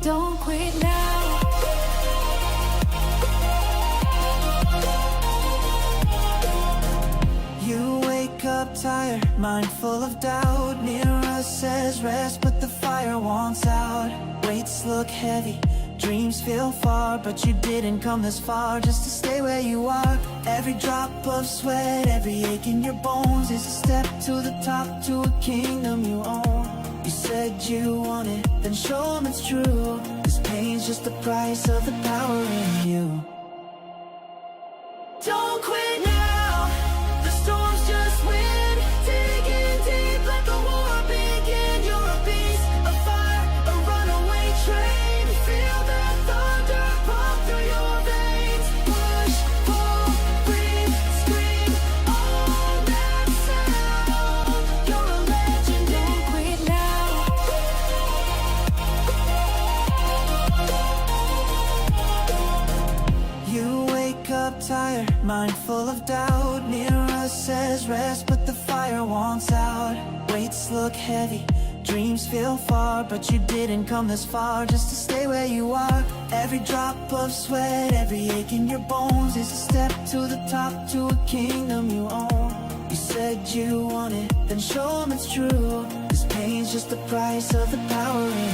Don't quit now. You wake up tired, mind full of doubt. Near us says rest, but the fire wants out. Weights look heavy, dreams feel far, but you didn't come this far just to stay where you are. Every drop of sweat, every ache in your bones is a step to the top, to a kingdom you own. You said you want it, then show 'em it's true. This pain's just the price of the power in you. Don't quit now, the storms just win. Digging deep, let the war begin. You're a beast, a fire, a runaway train. Feel that thunder pump through your veins. Push, pull, breathe, scream, all that sound. You're a legend, Don't quit now. You wake up tired, mind full of doubt. Near us says rest, but the fire wants out. Weights look heavy, dreams feel far, but you didn't come this far just to stay where you are. Every drop of sweat, every ache in your bones is a step to the top, to a kingdom you own. You said you want it, then show 'em it's true. This pain's just the price of the power in